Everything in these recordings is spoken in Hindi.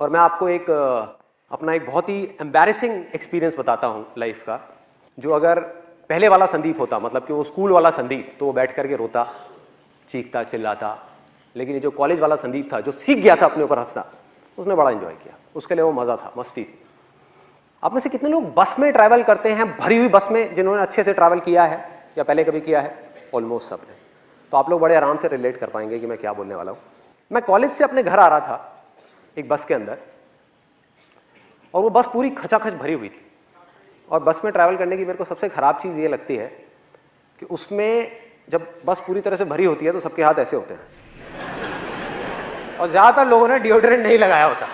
और मैं आपको एक अपना एक बहुत ही एम्बैरेसिंग एक्सपीरियंस बताता हूँ लाइफ का, जो अगर पहले वाला संदीप होता, मतलब कि वो स्कूल वाला संदीप, तो वो बैठ करके रोता, चीखता, चिल्लाता। लेकिन ये जो कॉलेज वाला संदीप था, जो सीख गया था अपने ऊपर हंसना, उसने बड़ा एंजॉय किया। उसके लिए वो मज़ा था, मस्ती थी। आप में से कितने लोग बस में ट्रैवल करते हैं, भरी हुई बस में, जिन्होंने अच्छे से ट्रैवल किया है या पहले कभी किया है? ऑलमोस्ट सब ने। तो आप लोग बड़े आराम से रिलेट कर पाएंगे कि मैं क्या बोलने वाला हूँ। मैं कॉलेज से अपने घर आ रहा था एक बस के अंदर, और वो बस पूरी खचाखच भरी हुई थी। और बस में ट्रैवल करने की मेरे को सबसे ख़राब चीज़ ये लगती है कि उसमें जब बस पूरी तरह से भरी होती है तो सबके हाथ ऐसे होते हैं, और ज़्यादातर लोगों ने डिओड्रेंट नहीं लगाया होता।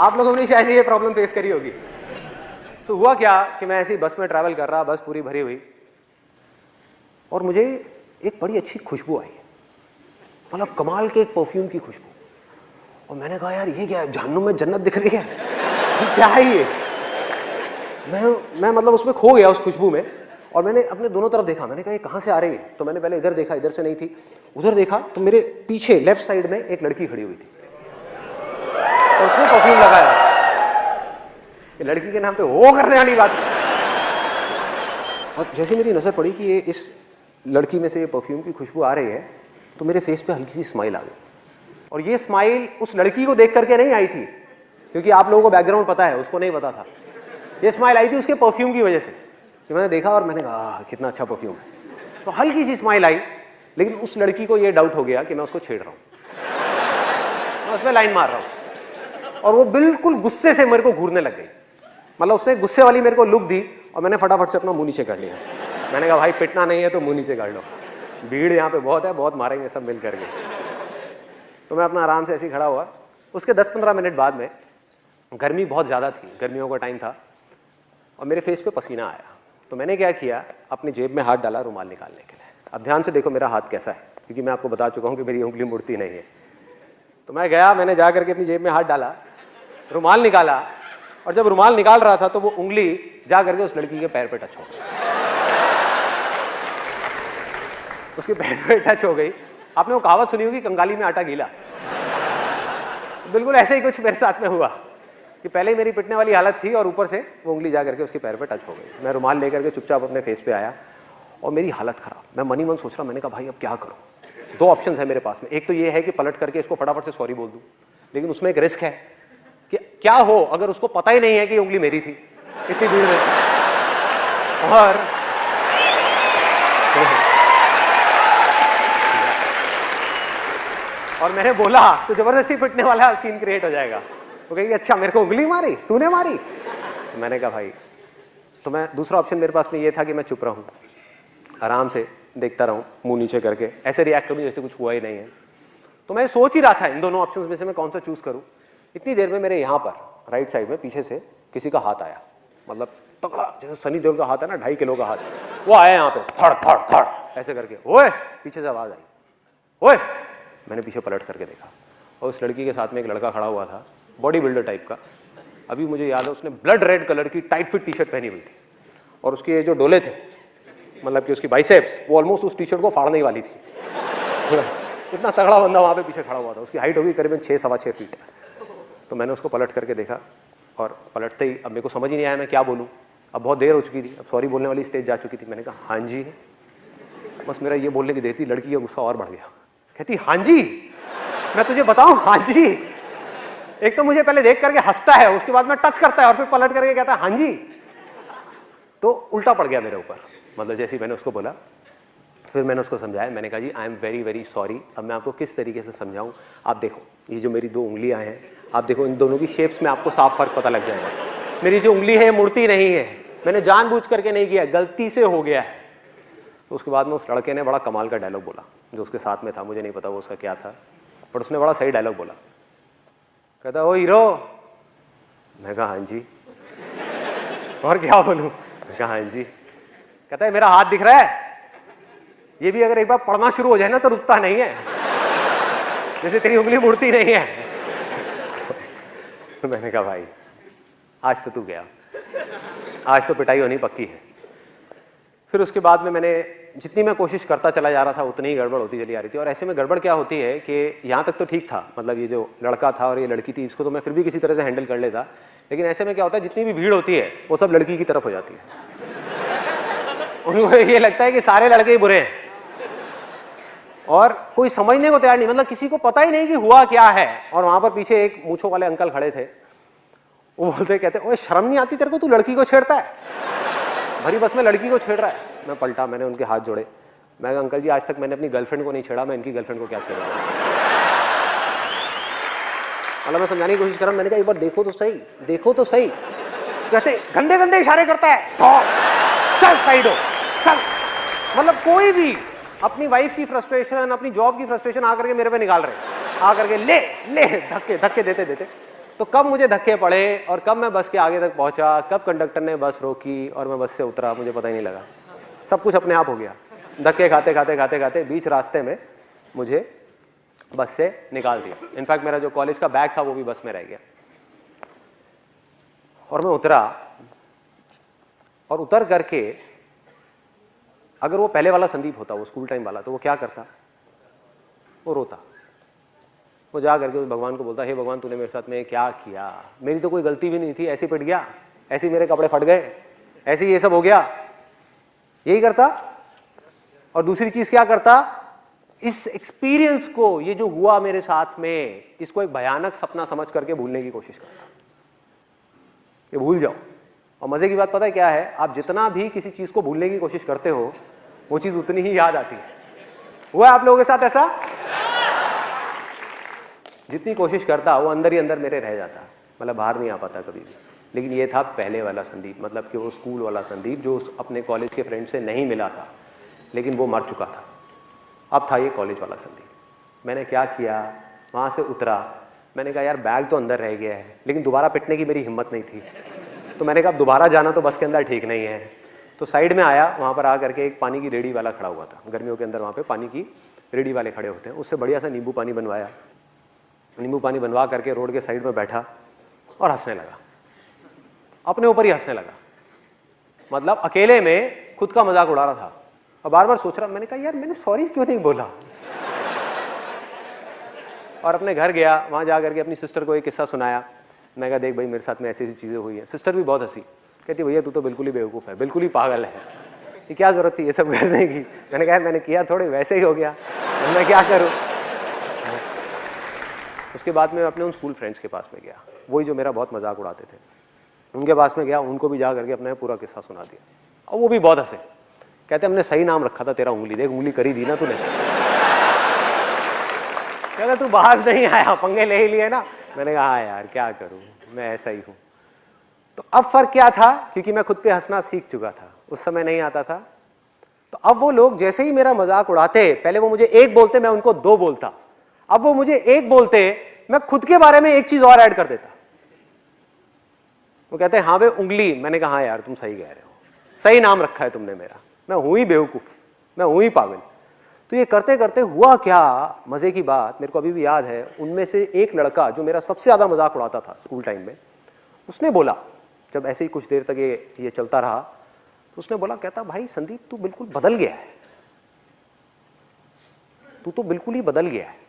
आप लोगों ने शायद ये प्रॉब्लम फेस करी होगी। तो हुआ क्या कि मैं ऐसी बस में ट्रैवल कर रहा, बस पूरी भरी हुई, और मुझे एक बड़ी अच्छी खुशबू आई, मतलब कमाल के एक परफ्यूम की खुशबू। और मैंने कहा यार ये क्या है, जहन्नुम में जन्नत दिख रही है, ये क्या है ये? मैं मतलब उसमें खो गया, उस खुशबू में। और मैंने अपने दोनों तरफ देखा, मैंने कहा ये कहाँ से आ रही है? तो मैंने पहले इधर देखा, इधर से नहीं थी। उधर देखा तो मेरे पीछे लेफ्ट साइड में एक लड़की खड़ी हुई थी, और उसने परफ्यूम लगाया। ये लड़की के नाम पे वो करने वाली बात। और जैसे मेरी नजर पड़ी कि ये इस लड़की में से ये परफ्यूम की खुशबू आ रही है, तो मेरे फेस पे हल्की सी स्माइल आ गई। और ये स्माइल उस लड़की को देख करके नहीं आई थी, क्योंकि आप लोगों को बैकग्राउंड पता है, उसको नहीं पता था। ये स्माइल आई थी उसके परफ्यूम की वजह से, कि मैंने देखा और मैंने कहा कितना अच्छा परफ्यूम है। तो हल्की सी स्माइल आई, लेकिन उस लड़की को ये डाउट हो गया कि मैं उसको छेड़ रहा हूँ, मैं उसमें लाइन मार रहा हूँ। और वो बिल्कुल गुस्से से मेरे को घूरने लग गई, मतलब उसने गुस्से वाली मेरे को लुक दी, और मैंने फटाफट से अपना मुंह नीचे कर लिया। मैंने कहा भाई पिटना नहीं है तो मुंह नीचे कर लो, भीड़ यहाँ पे बहुत है, बहुत मारेंगे सब मिल करके। तो मैं अपना आराम से ऐसे ही खड़ा हुआ। उसके 10-15 मिनट बाद में, गर्मी बहुत ज़्यादा थी, गर्मियों का टाइम था, और मेरे फेस पे पसीना आया। तो मैंने क्या किया, अपनी जेब में हाथ डाला रुमाल निकालने के लिए। अब ध्यान से देखो मेरा हाथ कैसा है, क्योंकि मैं आपको बता चुका हूँ कि मेरी उंगली मुड़ती नहीं है। तो मैं गया, मैंने जा करके अपनी जेब में हाथ डाला, रुमाल निकाला, और जब रुमाल निकाल रहा था तो वो उंगली जा करके उस लड़की के पैर पे टच हो गई। उसके पैर पे टच हो गई। आपने वो कहावत सुनी होगी, कंगाली में आटा गीला। बिल्कुल ऐसे ही कुछ मेरे साथ में हुआ कि पहले ही मेरी पिटने वाली हालत थी, और ऊपर से वो उंगली जा करके उसके पैर पे टच हो गई। मैं रुमाल लेकर के चुपचाप अपने फेस पे आया, और मेरी हालत खराब। मैं मन ही मन सोच रहा, मैंने कहा भाई अब क्या करूँ? दो ऑप्शन है मेरे पास में। एक तो ये है कि पलट करके इसको फटाफट से सॉरी बोल दूँ, लेकिन उसमें एक रिस्क है कि क्या हो अगर उसको पता ही नहीं है कि उंगली मेरी थी इतनी भीड़ में। और मैंने बोला तो जबरदस्ती पिटने वाला सीन क्रिएट हो जाएगा। वो कहेगी अच्छा मेरे को उंगली मारी, तूने मारी? तो मैंने कहा भाई, तो मैं दूसरा ऑप्शन मेरे पास में ये था कि मैं चुप रहूं, आराम से देखता रहूं, मुंह नीचे करके ऐसे रिएक्ट करूं जैसे कुछ हुआ ही नहीं है। तो मैं सोच ही रहा था इन दोनों ऑप्शंस में से मैं कौन सा चूज करूं। इतनी देर में मेरे यहाँ पर राइट साइड में पीछे से किसी का हाथ आया, मतलब तगड़ा, जैसे सनी देओल का हाथ है ना, 2.5 किलो का हाथ, वो आया यहाँ पे, थड़ थड़ थड़ ऐसे करके। ओए, पीछे से आवाज आई, ओए। मैंने पीछे पलट करके देखा, और उस लड़की के साथ में एक लड़का खड़ा हुआ था, बॉडी बिल्डर टाइप का। अभी मुझे याद है उसने ब्लड रेड कलर की टाइट फिट टी शर्ट पहनी हुई थी, और उसके जो डोले थे, मतलब कि उसकी बाइसेप्स, वो ऑलमोस्ट उस टी शर्ट को फाड़ने वाली थी। इतना तगड़ा बंदा वहाँ पे पीछे खड़ा हुआ था। उसकी हाइट होगी करीबन 6-6.25 फीट। तो मैंने उसको पलट करके देखा, और पलटते ही अब मेरे को समझ ही नहीं आया मैं क्या बोलूँ। अब बहुत देर हो चुकी थी, अब सॉरी बोलने वाली स्टेज जा चुकी थी। मैंने कहा हाँ जी। बस मेरा ये बोलने की देर थी, लड़की का गुस्सा और बढ़ गया। कहती हाँ जी, मैं तुझे बताऊं हाँ जी। एक तो मुझे पहले देख करके हंसता है, उसके बाद में टच करता है, और फिर पलट करके कहता है हाँ जी। तो उल्टा पड़ गया मेरे ऊपर, मतलब जैसे ही मैंने उसको बोला। फिर मैंने उसको समझाया, मैंने कहा जी I am very very sorry. अब मैं आपको किस तरीके से समझाऊं, आप देखो ये जो मेरी 2 उंगलियां हैं, आप देखो इन दोनों की शेप्स में आपको साफ फर्क पता लग जाएगा। मेरी जो उंगली है मुड़ती नहीं है, मैंने जानबूझ करके नहीं किया, गलती से हो गया है। तो उसके बाद में उस लड़के ने बड़ा कमाल का डायलॉग बोला, जो उसके साथ में था, मुझे नहीं पता वो उसका क्या था, बट उसने बड़ा सही डायलॉग बोला। कहता ओ हीरो। मैं कहा हाँ जी। और क्या बोलूं? मैं कहा हाँ जी। कहता है मेरा हाथ दिख रहा है, ये भी अगर एक बार पढ़ना शुरू हो जाए ना तो रुकता नहीं है, जैसे तेरी उंगली मुड़ती नहीं है। तो मैंने कहा भाई आज तो तू गया, आज तो पिटाई होनी पक्की है। फिर उसके बाद में मैंने जितनी मैं कोशिश करता चला जा रहा था उतनी ही गड़बड़ होती चली आ रही थी। और ऐसे में गड़बड़ क्या होती है कि यहाँ तक तो ठीक था, मतलब ये जो लड़का था और ये लड़की थी, इसको तो मैं फिर भी किसी तरह से हैंडल कर लेता, लेकिन ऐसे में क्या होता है, जितनी भी भीड़ होती है वो सब लड़की की तरफ हो जाती है। उनको ये लगता है कि सारे लड़के ही बुरे हैं और कोई समझने को तैयार नहीं, मतलब किसी को पता ही नहीं कि हुआ क्या है। और वहां पर पीछे एक मूंछों वाले अंकल खड़े थे, वो बोलते कहते, ओए शर्म नहीं आती तेरे को, तू लड़की को छेड़ता है, भरी बस में लड़की को छेड़ रहा है। मैं पलटा, मैंने उनके हाथ जोड़े, मैं कहा अंकल जी आज तक मैंने अपनी गर्लफ्रेंड को नहीं छेड़ा, मैं इनकी गर्लफ्रेंड को क्या छेड़ा। मतलब मैं समझाने की कोशिश कर रहा हूं, मैंने कहा एक बार देखो तो सही, देखो तो सही। कहते गंदे गंदे इशारे करता है, चल साइड हो चल। मतलब कोई भी अपनी वाइफ की फ्रस्ट्रेशन, अपनी जॉब की फ्रस्ट्रेशन आकर के मेरे पे निकाल रहे, आकर के ले ले धक्के धक्के देते देते। तो कब मुझे धक्के पड़े और कब मैं बस के आगे तक पहुंचा, कब कंडक्टर ने बस रोकी और मैं बस से उतरा, मुझे पता ही नहीं लगा। सब कुछ अपने आप हो गया, धक्के खाते खाते खाते खाते बीच रास्ते में मुझे बस से निकाल दिया। इनफैक्ट मेरा जो कॉलेज का बैग था वो भी बस में रह गया। और मैं उतरा, और उतर करके अगर वो पहले वाला संदीप होता, वो स्कूल टाइम वाला, तो वो क्या करता, वो रोता, वो जा करके उस भगवान को बोलता, हे भगवान तूने मेरे साथ में क्या किया, मेरी तो कोई गलती भी नहीं थी, ऐसे पिट गया, ऐसे मेरे कपड़े फट गए, ऐसे ये सब हो गया, यही करता। और दूसरी चीज क्या करता, इस एक्सपीरियंस को, ये जो हुआ मेरे साथ में, इसको एक भयानक सपना समझ करके भूलने की कोशिश करता, ये भूल जाओ। और मजे की बात पता है क्या है, आप जितना भी किसी चीज को भूलने की कोशिश करते हो वो चीज उतनी ही याद आती है। हुआ आप लोगों के साथ ऐसा? जितनी कोशिश करता वो अंदर ही अंदर मेरे रह जाता, मतलब बाहर नहीं आ पाता कभी भी। लेकिन ये था पहले वाला संदीप, मतलब कि वो स्कूल वाला संदीप जो अपने कॉलेज के फ्रेंड से नहीं मिला था, लेकिन वो मर चुका था। अब था ये कॉलेज वाला संदीप। मैंने क्या किया, वहाँ से उतरा, मैंने कहा यार बैग तो अंदर रह गया है, लेकिन दोबारा पिटने की मेरी हिम्मत नहीं थी। तो मैंने कहा दोबारा जाना तो बस के अंदर ठीक नहीं है। तो साइड में आया, वहाँ पर आ करके एक पानी की रेडी वाला खड़ा हुआ था, गर्मियों के अंदर वहाँ पे पानी की रेडी वाले खड़े होते हैं, उससे बढ़िया सा नींबू पानी बनवाया, नींबू पानी बनवा करके रोड के साइड में बैठा और हंसने लगा, अपने ऊपर ही हंसने लगा, मतलब अकेले में खुद का मजाक उड़ा रहा था। और बार बार सोच रहा, मैंने कहा यार मैंने सॉरी क्यों नहीं बोला। और अपने घर गया, वहाँ जा करके अपनी सिस्टर को एक किस्सा सुनाया। मैं कहा देख भाई मेरे साथ में ऐसी ऐसी चीज़ें हुई हैं। सिस्टर भी बहुत हंसी, कहती भैया तू तो बिल्कुल ही बेवकूफ़ है, बिल्कुल ही पागल है, ये क्या ज़रूरत थी ये सब करने की। मैंने कहा मैंने किया थोड़े, वैसे ही हो गया, मैं क्या करूँ। उसके बाद मैं अपने उन स्कूल फ्रेंड्स के पास में गया, वही जो मेरा बहुत मजाक उड़ाते थे, उनके पास में गया, उनको भी जा करके अपना पूरा किस्सा सुना दिया। और वो भी बहुत हंसे, कहते हमने सही नाम रखा था तेरा, उंगली देख उंगली करी दी ना तूने। कहते तू बाज नहीं आया, पंगे ले ही लिए ना। मैंने कहा हाँ यार क्या करूं, मैं ऐसा ही हूं। तो अब फर्क क्या था, क्योंकि मैं खुद पे हंसना सीख चुका था, उस समय नहीं आता था। तो अब वो लोग जैसे ही मेरा मजाक उड़ाते, पहले वो मुझे एक बोलते मैं उनको दो बोलता, अब वो मुझे एक बोलते मैं खुद के बारे में एक चीज और ऐड कर देता। वो कहते हैं हाँ भाई उंगली, मैंने कहा हाँ यार तुम सही कह रहे हो, सही नाम रखा है तुमने मेरा, मैं हूं ही बेवकूफ, मैं हूं ही पागल। तो ये करते करते हुआ क्या, मजे की बात मेरे को अभी भी याद है, उनमें से एक लड़का जो मेरा सबसे ज्यादा मजाक उड़ाता था स्कूल टाइम में, उसने बोला, जब ऐसे ही कुछ देर तक ये चलता रहा, तो उसने बोला, कहता भाई संदीप तू बिल्कुल बदल गया है, तू तो बिल्कुल ही बदल गया है।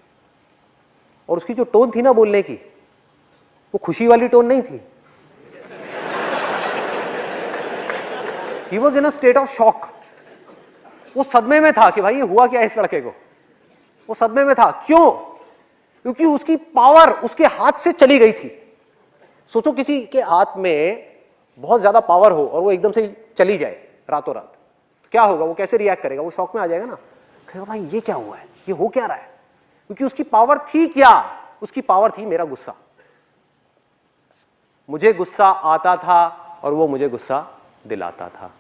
और उसकी जो टोन थी ना बोलने की, वो खुशी वाली टोन नहीं थी। He was in a state of shock। वो सदमे में था कि भाई ये हुआ क्या इस लड़के को, वो सदमे में था। क्यों? क्योंकि उसकी पावर उसके हाथ से चली गई थी। सोचो किसी के हाथ में बहुत ज्यादा पावर हो और वो एकदम से चली जाए रातों रात, तो क्या होगा, वो कैसे रिएक्ट करेगा, वो शॉक में आ जाएगा ना, कहेगा भाई ये क्या हुआ है, ये हो क्या रहा है। क्योंकि उसकी पावर थी क्या, उसकी पावर थी मेरा गुस्सा। मुझे गुस्सा आता था और वो मुझे गुस्सा दिलाता था।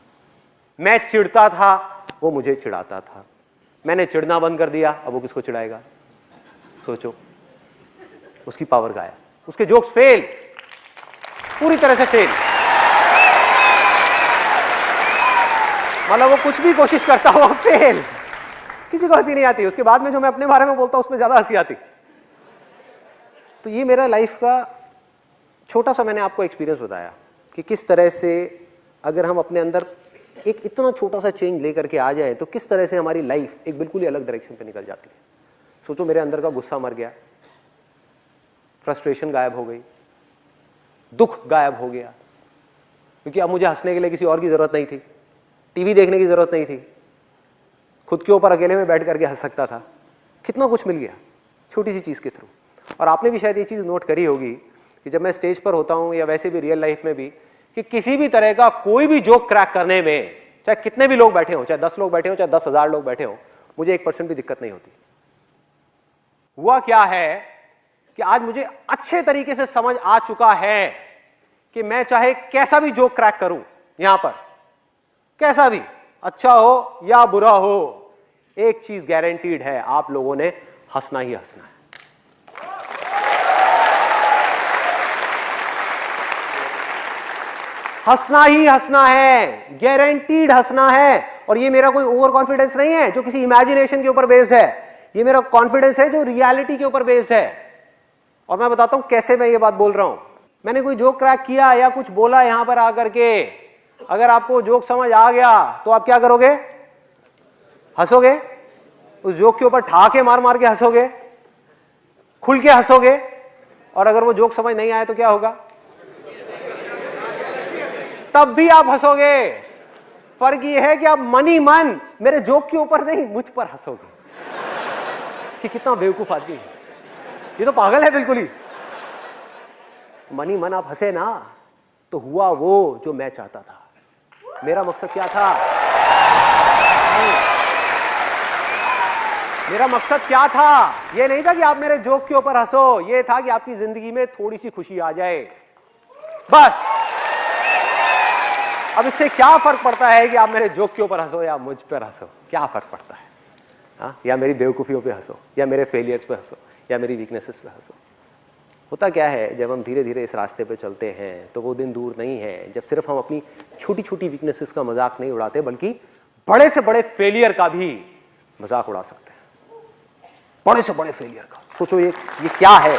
मैं चिढ़ता था, वो मुझे चिढ़ाता था। मैंने चिढ़ना बंद कर दिया, अब वो किसको चिढ़ाएगा। सोचो, उसकी पावर गायब, उसके जोक्स फेल, पूरी तरह से फेल। मतलब वो कुछ भी कोशिश करता हो फेल, किसी को हंसी नहीं आती। उसके बाद में जो मैं अपने बारे में बोलता हूं उसमें ज्यादा हंसी आती। तो ये मेरा लाइफ का छोटा सा मैंने आपको एक्सपीरियंस बताया कि किस तरह से अगर हम अपने अंदर एक इतना छोटा सा चेंज लेकर के आ जाए तो किस तरह से हमारी लाइफ एक बिल्कुल ही अलग डायरेक्शन पे निकल जाती है। सोचो मेरे अंदर का गुस्सा मर गया, फ्रस्ट्रेशन गायब हो गई, दुख गायब हो गया, क्योंकि अब मुझे हंसने के लिए किसी और की जरूरत नहीं थी, टीवी देखने की जरूरत नहीं थी, खुद के ऊपर अकेले में बैठ करके हंस सकता था। कितना कुछ मिल गया छोटी सी चीज के थ्रू। और आपने भी शायद ये चीज नोट करी होगी कि जब मैं स्टेज पर होता हूं या वैसे भी रियल लाइफ में भी, कि किसी भी तरह का कोई भी जोक क्रैक करने में चाहे कितने भी लोग बैठे हो, चाहे 10 लोग बैठे हो, चाहे 10,000 लोग बैठे हो, मुझे 1% भी दिक्कत नहीं होती। हुआ क्या है कि आज मुझे अच्छे तरीके से समझ आ चुका है कि मैं चाहे कैसा भी जोक क्रैक करूं यहां पर, कैसा भी, अच्छा हो या बुरा हो, एक चीज गारंटीड है, आप लोगों ने हंसना ही हंसना है। हंसना ही हंसना है, गारंटीड हंसना है। और ये मेरा कोई ओवर कॉन्फिडेंस नहीं है जो किसी इमेजिनेशन के ऊपर बेस्ड है, ये मेरा कॉन्फिडेंस है जो रियलिटी के ऊपर बेस्ड है। और मैं बताता हूं कैसे मैं ये बात बोल रहा हूं। मैंने कोई जोक क्रैक किया या कुछ बोला यहां पर आकर के, अगर आपको जोक समझ आ गया तो आप क्या करोगे? हंसोगे, उस जोक के ऊपर ठाके मार मार के हंसोगे, खुल के हंसोगे। और अगर वो जोक समझ नहीं आया तो क्या होगा? तब भी आप हंसोगे। फर्क ये है कि आप मन ही मन मेरे जोक के ऊपर नहीं, मुझ पर हंसोगे कि कितना बेवकूफ आदमी है, ये तो पागल है बिल्कुल ही। मन ही मन आप हंसे ना तो हुआ वो जो मैं चाहता था। मेरा मकसद क्या था? मेरा मकसद क्या था? ये नहीं था कि आप मेरे जोक के ऊपर हंसो, ये था कि आपकी जिंदगी में थोड़ी सी खुशी आ जाए, बस। अब इससे क्या फर्क पड़ता है कि आप मेरे जोक के ऊपर हंसो या मुझ पर हंसो? क्या फर्क पड़ता है? हाँ, या मेरी बेवकूफियों पे हंसो, या मेरे फेलियर्स पे हंसो, या मेरी वीकनेसेस पे हंसो। होता क्या है, जब हम धीरे धीरे इस रास्ते पे चलते हैं तो वो दिन दूर नहीं है जब सिर्फ हम अपनी छोटी छोटी वीकनेसेस का मजाक नहीं उड़ाते, बल्कि बड़े से बड़े फेलियर का भी मजाक उड़ा सकते हैं। बड़े से बड़े फेलियर का सोचो, ये क्या है?